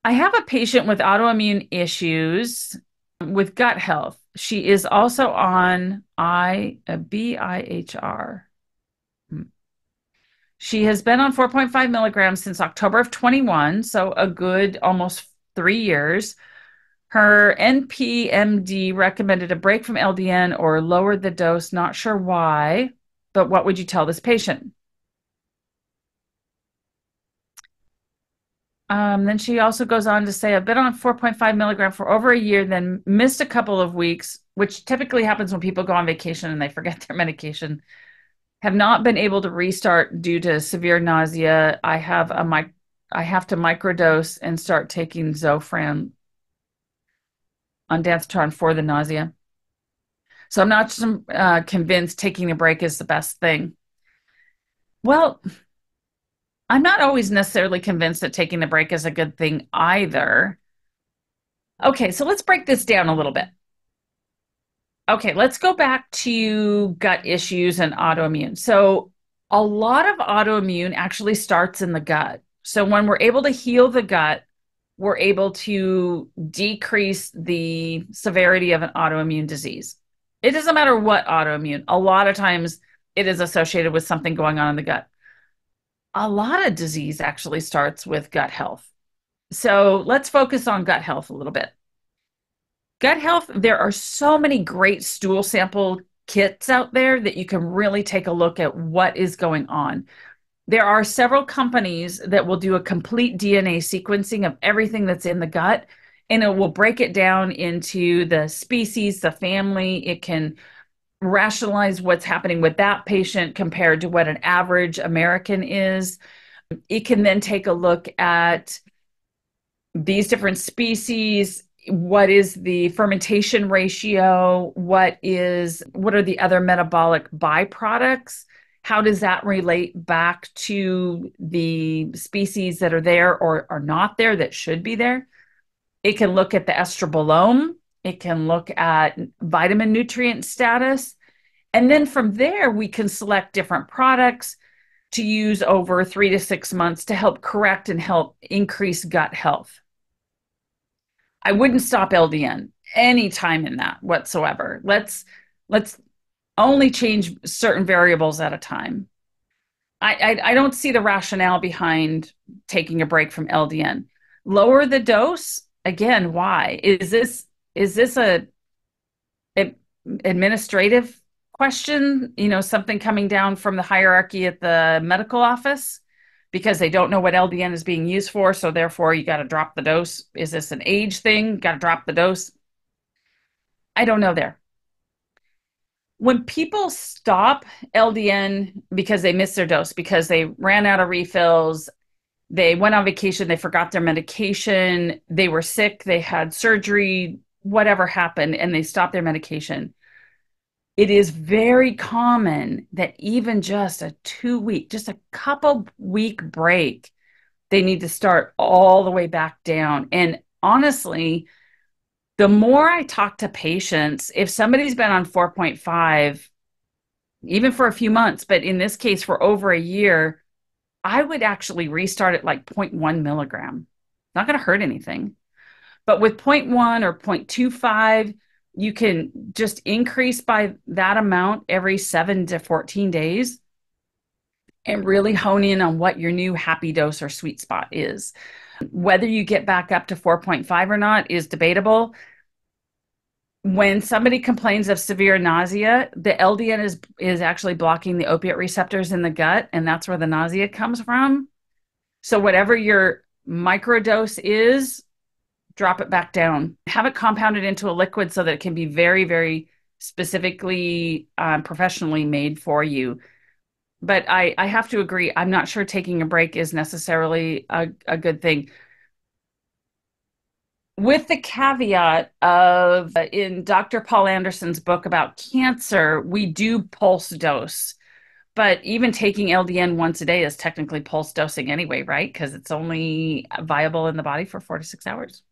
I have a patient with autoimmune issues with gut health. She is also on BIHR. She has been on 4.5 milligrams since October of 21, so a good almost 3 years. Her NPMD recommended a break from LDN or lowered the dose. Not sure why, but what would you tell this patient? Then she also goes on to say, I've been on 4.5 milligram for over a year, then missed a couple of weeks, which typically happens when people go on vacation and they forget their medication. Have not been able to restart due to severe nausea. I have to microdose and start taking Zofran on Danceton for the nausea. So I'm not convinced taking a break is the best thing. Well, I'm not always necessarily convinced that taking the break is a good thing either. Okay, so let's break this down a little bit. Okay, let's go back to gut issues and autoimmune. So, a lot of autoimmune actually starts in the gut. So, when we're able to heal the gut, we're able to decrease the severity of an autoimmune disease. It doesn't matter what autoimmune, a lot of times it is associated with something going on in the gut. A lot of disease actually starts with gut health. So, let's focus on gut health a little bit. Gut health, there are so many great stool sample kits out there that you can really take a look at what is going on. There are several companies that will do a complete DNA sequencing of everything that's in the gut, and it will break it down into the species, the family. It can rationalize what's happening with that patient compared to what an average American is. It can then take a look at these different species. What is the fermentation ratio? What are the other metabolic byproducts? How does that relate back to the species that are there or are not there that should be there? It can look at the estrobolome. It can look at vitamin nutrient status. And then from there, we can select different products to use over 3 to 6 months to help correct and help increase gut health. I wouldn't stop LDN any time in that whatsoever. Let's only change certain variables at a time. I don't see the rationale behind taking a break from LDN. Lower the dose again. Why is this a administrative question? Something coming down from the hierarchy at the medical office because they don't know what LDN is being used for. So therefore, you got to drop the dose. Is this an age thing? Got to drop the dose. I don't know there. When people stop LDN because they missed their dose, because they ran out of refills, they went on vacation, they forgot their medication, they were sick, they had surgery, whatever happened, and they stopped their medication. It is very common that even just a 2 week, just a couple week break, they need to start all the way back down. And honestly, the more I talk to patients, if somebody's been on 4.5, even for a few months, but in this case for over a year, I would actually restart at like zero point 0.1 milligram. Not going to hurt anything. But with zero point 0.1 or 0.25, you can just increase by that amount every 7 to 14 days and really hone in on what your new happy dose or sweet spot is. Whether you get back up to 4.5 or not is debatable. When somebody complains of severe nausea, the LDN is actually blocking the opiate receptors in the gut, and that's where the nausea comes from. So whatever your microdose is, drop it back down. Have it compounded into a liquid so that it can be very, very specifically professionally made for you. But I have to agree, I'm not sure taking a break is necessarily a good thing. With the caveat of in Dr. Paul Anderson's book about cancer, we do pulse dose. But even taking LDN once a day is technically pulse dosing anyway, right? Because it's only viable in the body for 4 to 6 hours.